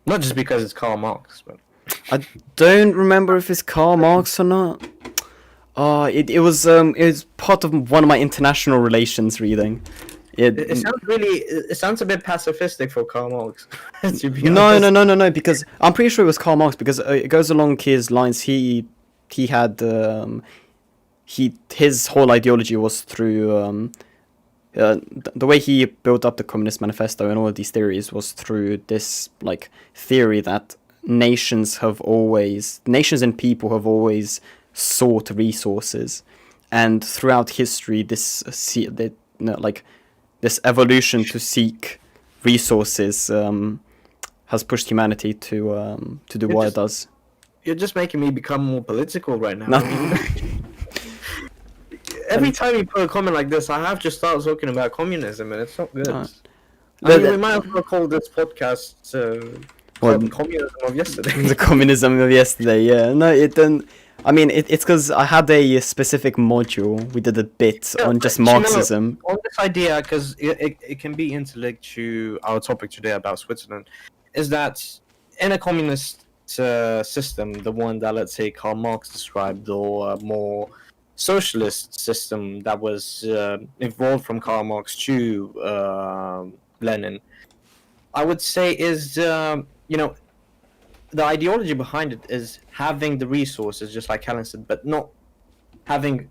Not just because it's Karl Marx, but I don't remember if it's Karl Marx or not. It was part of one of my international relations reading. It sounds a bit pacifistic for Karl Marx. To be honest. No, because I'm pretty sure it was Karl Marx, because it goes along his lines. He had his whole ideology was through the way he built up the Communist Manifesto and all of these theories was through this like theory that nations and people have always sought resources, and throughout history, this evolution to seek resources has pushed humanity to do what it does. You're just making me become more political right now. No. I mean, every time you put a comment like this, I have to start talking about communism, and it's not good. We might as well call this podcast Communism of Yesterday. The communism of yesterday, yeah. No, it didn't. I mean, it's because I had a specific module. We did a bit on just Marxism. On this idea, because it can be interlinked to our topic today about Switzerland, is that in a communist system, the one that, let's say, Karl Marx described, or a more socialist system that was evolved from Karl Marx to Lenin, I would say is, the ideology behind it is having the resources, just like Calin said, but not having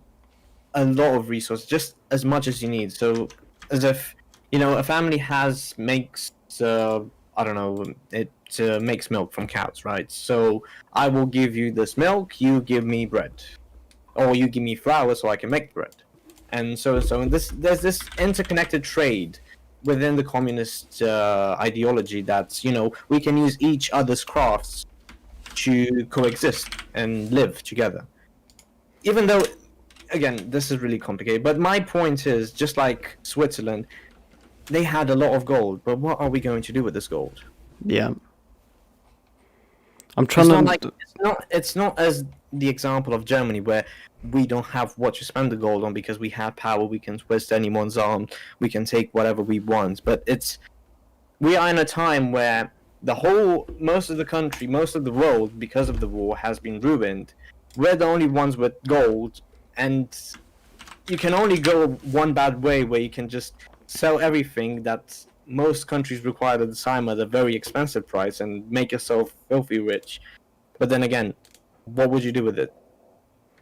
a lot of resources, just as much as you need. So, as if, a family makes makes milk from cows, right? So, I will give you this milk, you give me bread. Or you give me flour so I can make bread. And so there's this interconnected trade within the communist ideology that, we can use each other's crafts to coexist and live together. Even though, again, this is really complicated, but my point is, just like Switzerland, they had a lot of gold, but what are we going to do with this gold? Yeah. I'm trying it's not as the example of Germany, where we don't have what to spend the gold on because we have power, we can twist anyone's arm, we can take whatever we want. But we are in a time where most of the country, most of the world, because of the war, has been ruined. We're the only ones with gold, and you can only go one bad way, where you can just sell everything that most countries required at the time at a very expensive price and make yourself filthy rich. But then again, what would you do with it?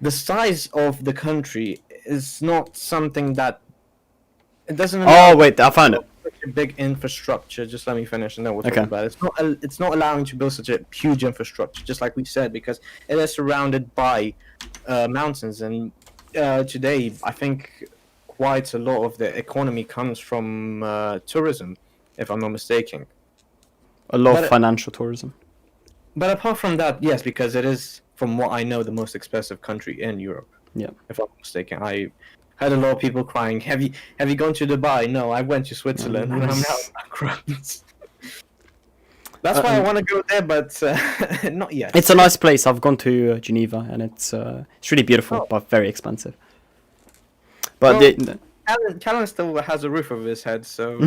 The size of the country is not something that it doesn't. Oh wait, I found it. Such a big infrastructure. Just let me finish, and then we'll talk about it. It's not allowing to build such a huge infrastructure, just like we said, because it is surrounded by mountains. And today, I think quite a lot of the economy comes from tourism, if I'm not mistaken. A lot of financial tourism. But apart from that, yes, because it is, from what I know, the most expensive country in Europe. Yeah. If I'm not mistaken, I heard a lot of people crying. Have you gone to Dubai? No, I went to Switzerland, and I'm now bankrupt. That's why I want to go there, but not yet. It's a nice place. I've gone to Geneva, and it's really beautiful, but very expensive. But Calin still has a roof over his head, so.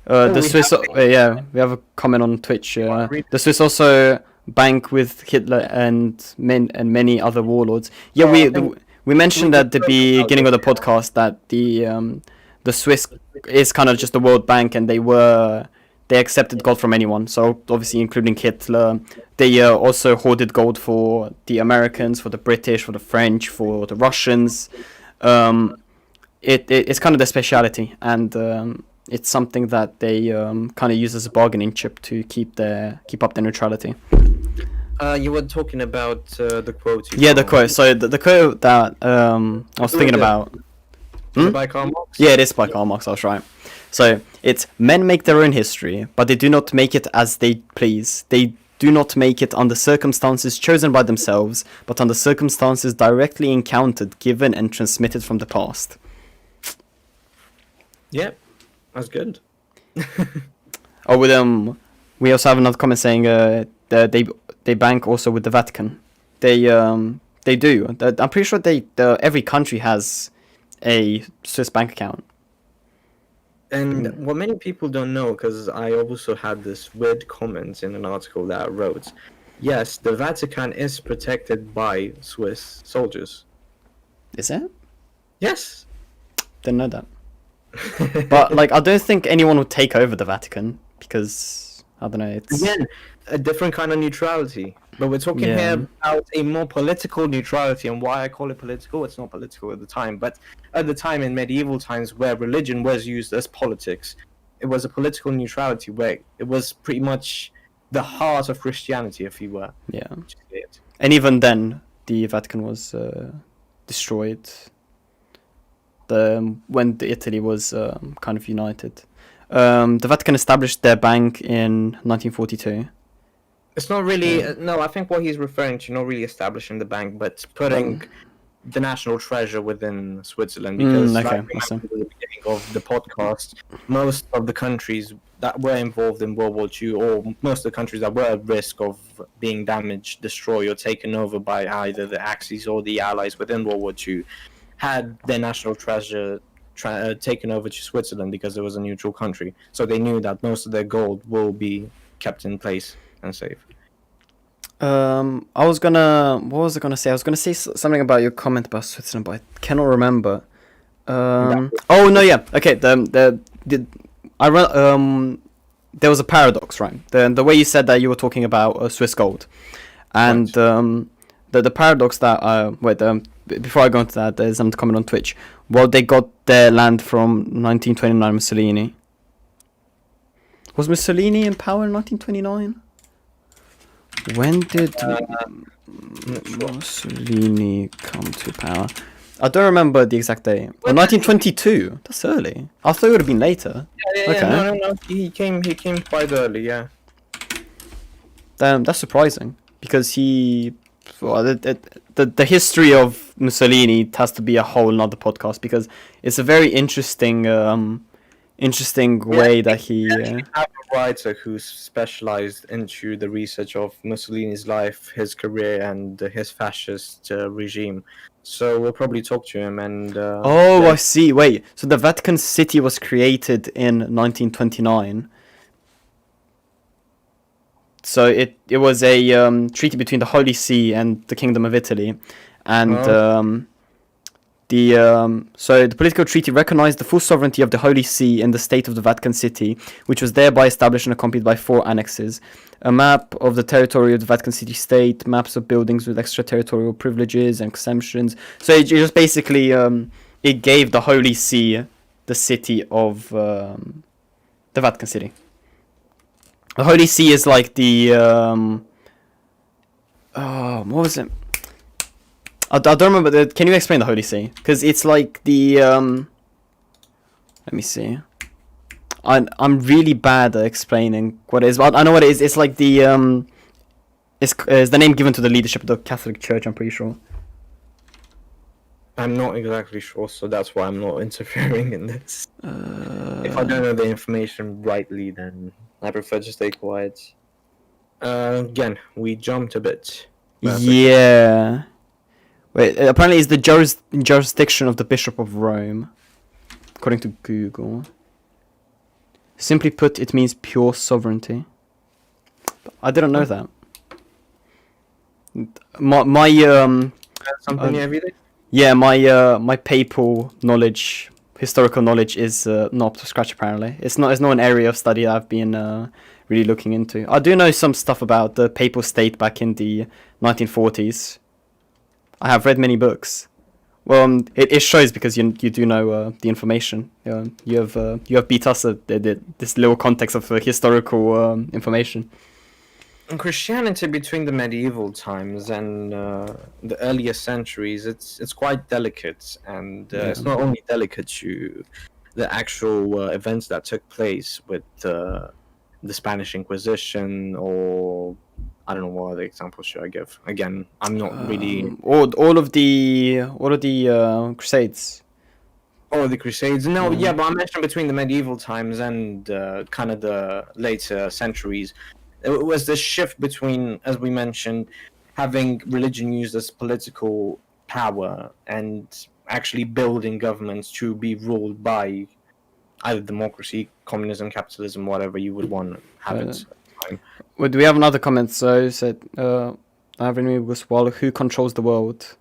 The Swiss, we have a comment on Twitch. The Swiss also bank with Hitler and many other warlords. Yeah, we mentioned at the beginning of the podcast that the Swiss is kind of just a world bank, and they accepted gold from anyone. So obviously, including Hitler, they also hoarded gold for the Americans, for the British, for the French, for the Russians. It's kind of their speciality, and it's something that they kind of use as a bargaining chip to keep up their neutrality. You were talking about the quote. Yeah, the quote. So the quote that I was thinking about. By Karl Marx? Yeah, it is by Karl Marx. I was right. So it's men make their own history, but they do not make it as they please. They do not make it under circumstances chosen by themselves, but under circumstances directly encountered, given, and transmitted from the past. Yeah, that's good. We also have another comment saying they bank also with the Vatican. They do. I'm pretty sure every country has a Swiss bank account. And what many people don't know, because I also had this weird comment in an article that I wrote. Yes, the Vatican is protected by Swiss soldiers. Is it? Yes. Didn't know that. But I don't think anyone would take over the Vatican, because I don't know. It's again a different kind of neutrality. But we're talking here about a more political neutrality, and why I call it political. It's not political at the time, but at the time in medieval times, where religion was used as politics, it was a political neutrality where it was pretty much the heart of Christianity, if you were. Yeah. to say it. And even then, the Vatican was destroyed. When Italy was kind of united. The Vatican established their bank in 1942. It's not really. No, I think what he's referring to, not really establishing the bank, but putting the national treasure within Switzerland. Because, okay, like we mentioned at the beginning of the podcast, most of the countries that were involved in World War II, or most of the countries that were at risk of being damaged, destroyed, or taken over by either the Axis or the Allies within World War II, had their national treasure taken over to Switzerland because it was a neutral country. So they knew that most of their gold will be kept in place and safe. What was I gonna say? I was gonna say something about your comment about Switzerland, but I cannot remember. Oh no, yeah. Okay. There was a paradox, right? The way you said that you were talking about Swiss gold, and the paradox that before I go into that, there's some comment on Twitch. Well, they got their land from 1929 Mussolini. Was Mussolini in power in 1929? When did Mussolini come to power? I don't remember the exact date. 1922. That's early. I thought it would have been later. Yeah. Okay. No. He came quite early. Yeah. That's surprising because the history of Mussolini has to be a whole nother podcast because it's a very interesting way that he. We have a writer who's specialized into the research of Mussolini's life, his career, and his fascist regime. So we'll probably talk to him and. I see. Wait, so the Vatican City was created in 1929. So it was a treaty between the Holy See and the Kingdom of Italy, and so the political treaty recognized the full sovereignty of the Holy See in the state of the Vatican City, which was thereby established and accompanied by 4 annexes: a map of the territory of the Vatican City State, maps of buildings with extraterritorial privileges and exemptions. So it just basically it gave the Holy See the city of the Vatican City. The Holy See is like the what was it? I don't remember. Can you explain the Holy See? Because it's like the let me see. I'm really bad at explaining what it is. But I know what it is. It's like the it's the name given to the leadership of the Catholic Church. I'm pretty sure. I'm not exactly sure, so that's why I'm not interfering in this. If I don't know the information rightly, then I prefer to stay quiet. Again, we jumped a bit. Yeah. Wait, apparently it's the jurisdiction of the Bishop of Rome, according to Google. Simply put, it means pure sovereignty. I didn't know that. My something every day? Yeah, my papal knowledge, historical knowledge is not up to scratch. Apparently, it's not an area of study that I've been really looking into. I do know some stuff about the papal state back in the 1940s. I have read many books. Well, it shows because you do know the information. You have beat us at this little context of historical information. Christianity between the medieval times and the earlier centuries, it's quite delicate, and it's not only delicate to the actual events that took place with the Spanish Inquisition, or I don't know what other examples should I give. Again, I'm not really all of the Crusades. Oh, the Crusades. No, yeah, but I mentioned between the medieval times and kind of the later centuries. It was this shift between, as we mentioned, having religion used as political power and actually building governments to be ruled by either democracy, communism, capitalism, whatever you would want to have it. Well, do we have another comment? So it said, Avenue was who controls the world?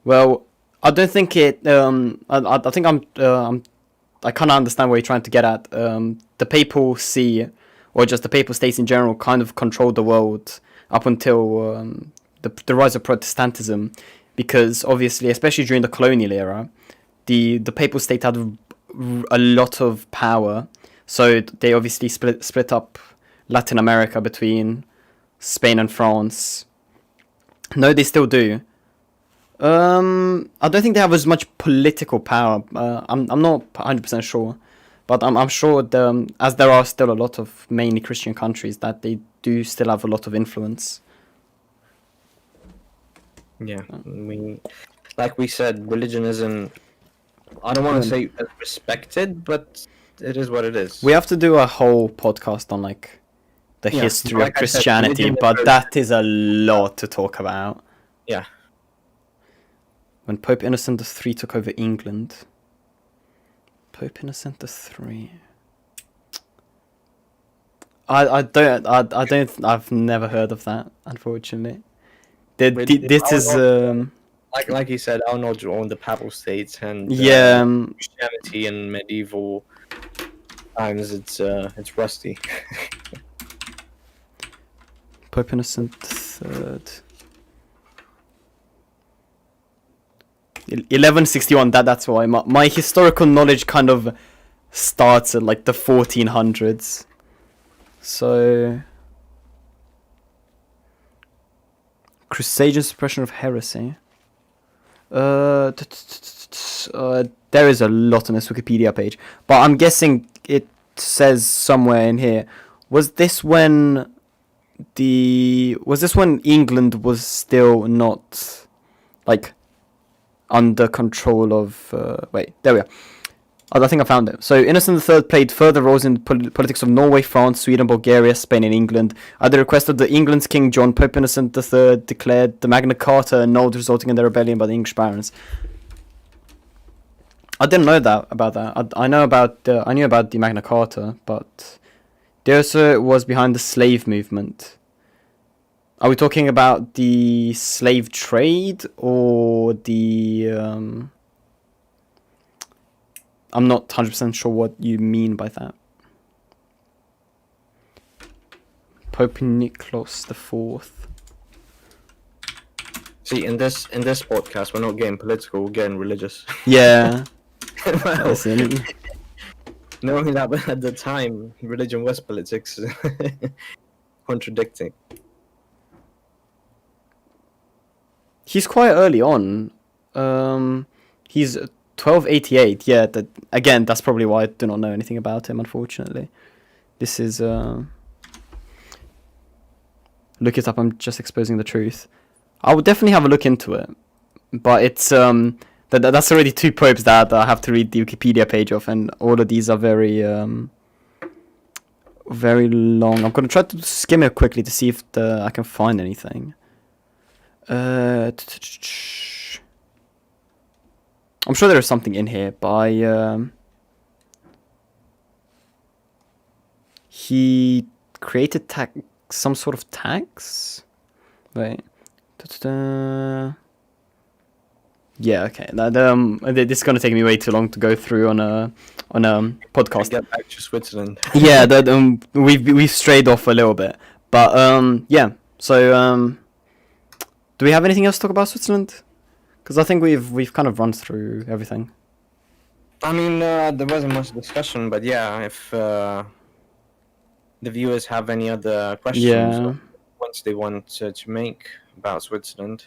Well, I don't think it. I think I kind of understand what you're trying to get at. The Papal See, or just the Papal States in general, kind of controlled the world up until the rise of Protestantism, because obviously, especially during the colonial era, the Papal State had a lot of power, so they obviously split up Latin America between Spain and France. No, they still do. I don't think they have as much political power. I'm not 100% sure, but I'm sure as there are still a lot of mainly Christian countries that they do still have a lot of influence. Yeah, like we said, religion isn't. I don't want to say respected, but it is what it is. We have to do a whole podcast on like the Yeah, history like of I said, Christianity, religion but is- that is a lot to talk about. Yeah. When Pope Innocent III took over England. Pope Innocent III. I've never heard of that, unfortunately. This is like you said, I'll not own the Papal States and yeah. Christianity in medieval times. It's rusty. Pope Innocent III. 1161. That's why my historical knowledge kind of starts at like the 1400s. So Crusade and suppression of heresy. There is a lot on this Wikipedia page, but I'm guessing it says somewhere in here. Was this when England was still not like under control of? Wait, there we are. Oh, I think I found it. So Innocent III played further roles in the politics of Norway, France, Sweden, Bulgaria, Spain, and England. At the request of the England's King John, Pope Innocent III declared the Magna Carta annulled, resulting in the rebellion by the English barons. I didn't know about that. I knew about the Magna Carta, but they also was behind the slave movement. Are we talking about the slave trade or the? I'm not 100% sure what you mean by that. Pope Nicholas IV. See, in this podcast, we're not getting political, we're getting religious. Yeah. Well, Listen. knowing that at the time, religion was politics. Contradicting. He's quite early on. He's 1288. Yeah, again, that's probably why I do not know anything about him, unfortunately. This is look it up. I'm just exposing the truth. I would definitely have a look into it, but it's that's already two popes that I have to read the Wikipedia page of, and all of these are very very long. I'm gonna try to skim it quickly to see if I can find anything. I'm sure there is something in here, but he created some sort of tax. Wait. Yeah, okay. This is gonna take me way too long to go through on a podcast. Get back to Switzerland. Yeah, we've strayed off a little bit, but yeah. So do we have anything else to talk about Switzerland? Because I think we've kind of run through everything. I mean, there wasn't much discussion, but yeah, if the viewers have any other questions, Yeah. once they want to make about Switzerland.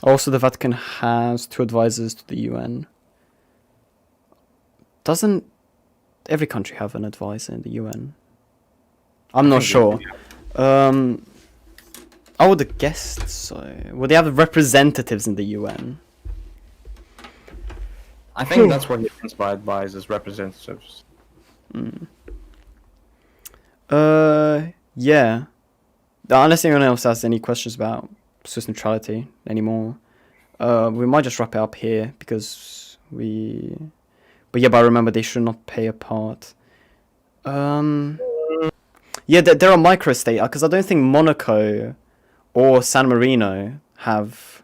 Also, the Vatican has 2 advisors to the UN. Doesn't every country have an advisor in the UN? I'm not sure. I would have guessed so. Well, they have representatives in the UN. I think that's what it's inspired by, is as representatives. Yeah. Unless anyone else has any questions about Swiss neutrality anymore, we might just wrap it up here because But yeah, but remember they should not pay a part. Yeah, there are microstates because I don't think Monaco or San Marino have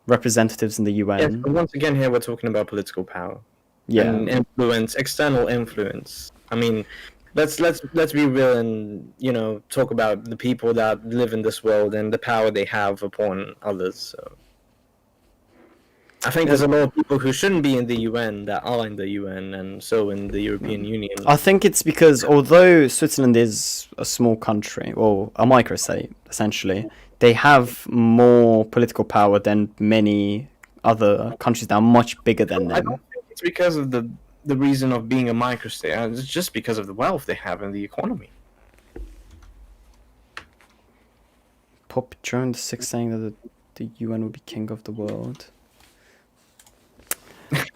representatives in the UN. Yeah, but once again, here we're talking about political power. Yeah. And influence, external influence. I mean, let's be real and talk about the people that live in this world and the power they have upon others. So. I think there's a lot of people who shouldn't be in the UN that are in the UN and so in the European Union. I think it's because although Switzerland is a small country, or a microstate, essentially, they have more political power than many other countries that are much bigger than I them. don't think it's because of the reason of being a microstate. It's just because of the wealth they have in the economy. Pope John VI saying that the UN will be king of the world.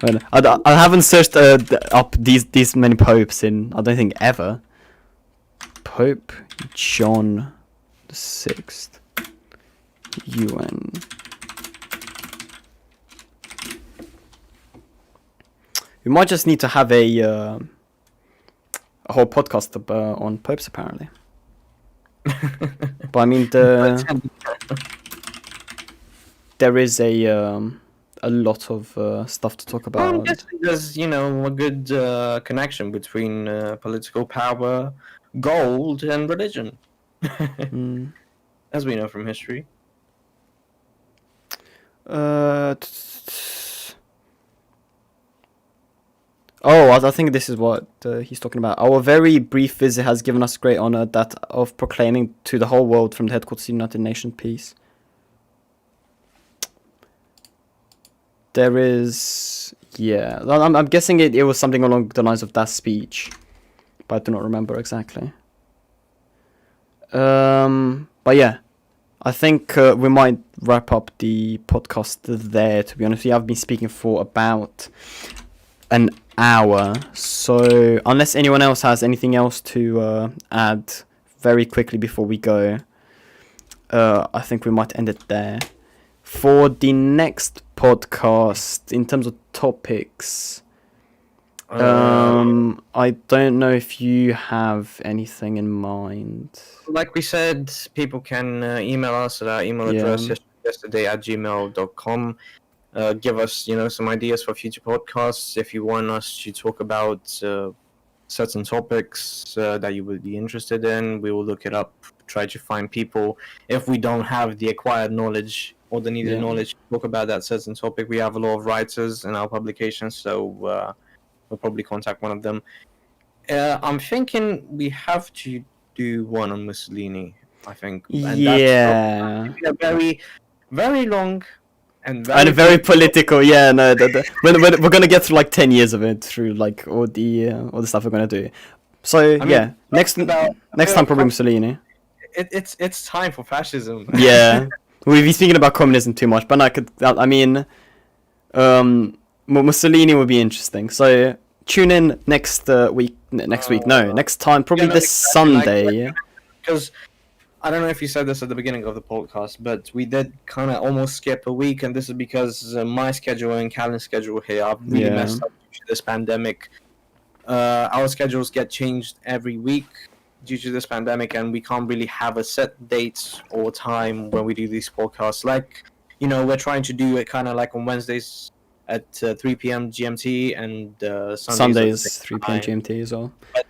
I haven't searched up these many popes in, I don't think, ever. Pope John VI, UN. We might just need to have a whole podcast on popes, apparently. But I mean, there is a lot of stuff to talk about. I'm guessing there's, a good connection between political power, gold, and religion, as we know from history. I think this is what he's talking about. Our very brief visit has given us great honor, that of proclaiming to the whole world from the headquarters of the United Nations peace. There is, I'm guessing it was something along the lines of that speech, but I do not remember exactly. But yeah, I think we might wrap up the podcast there. To be honest, I've been speaking for about an hour, so unless anyone else has anything else to add very quickly before we go, I think we might end it there. For the next podcast, in terms of topics, I don't know if you have anything in mind. Like we said, people can email us at our email address yesterday@gmail.com. Give us, some ideas for future podcasts. If you want us to talk about certain topics that you would be interested in, we will look it up, try to find people. If we don't have the acquired knowledge or the needed knowledge to talk about that certain topic, we have a lot of writers in our publications, so we'll probably contact one of them. I'm thinking we have to do one on Mussolini, I think. And that's a very, very long and very political. Yeah, no, we're gonna get through like 10 years of it through like all the stuff we're gonna do. So next time probably Mussolini. It's time for fascism. Yeah, we've been speaking about communism too much, but Mussolini would be interesting. So tune in next week. Next time, probably this Sunday. Because I don't know if you said this at the beginning of the podcast, but we did kind of almost skip a week, and this is because my schedule and Calin's schedule here are really messed up due to this pandemic. Our schedules get changed every week due to this pandemic, and we can't really have a set date or time when we do these podcasts. Like, we're trying to do it kind of like on Wednesdays at 3 p.m. GMT and Sundays 3 p.m. GMT as well. But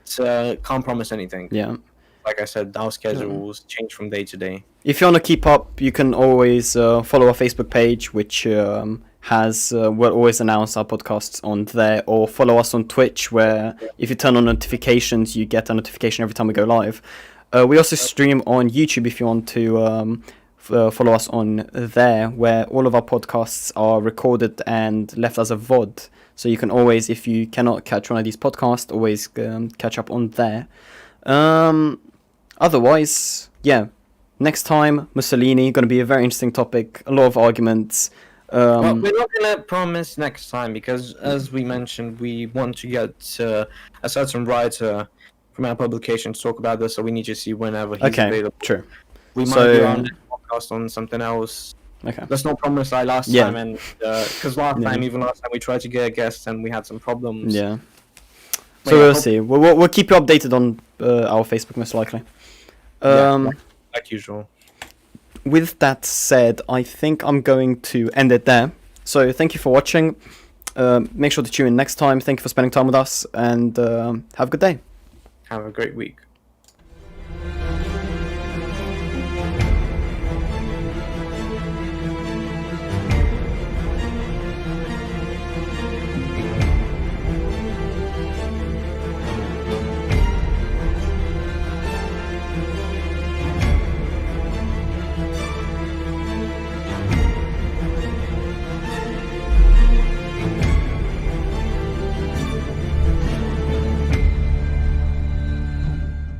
can't promise anything. Yeah. Like I said, our schedules change from day to day. If you want to keep up, you can always follow our Facebook page, which we'll always announce our podcasts on there, or follow us on Twitch, where if you turn on notifications, you get a notification every time we go live. We also stream on YouTube if you want to follow us on there, where all of our podcasts are recorded and left as a VOD. So you can always, if you cannot catch one of these podcasts, always catch up on there. Otherwise, next time, Mussolini, going to be a very interesting topic, a lot of arguments. Well, we're not going to promise next time, because as we mentioned, we want to get a certain writer from our publication to talk about this, so we need to see whenever he's available. True. We might do our next podcast on something else. Okay. Let's not promise like last time, and because last time we tried to get a guest and we had some problems. Yeah. So we'll see. We'll keep you updated on our Facebook most likely. Like usual. With that said, I think I'm going to end it there. So thank you for watching. Make sure to tune in next time. Thank you for spending time with us, and have a good day. Have a great week.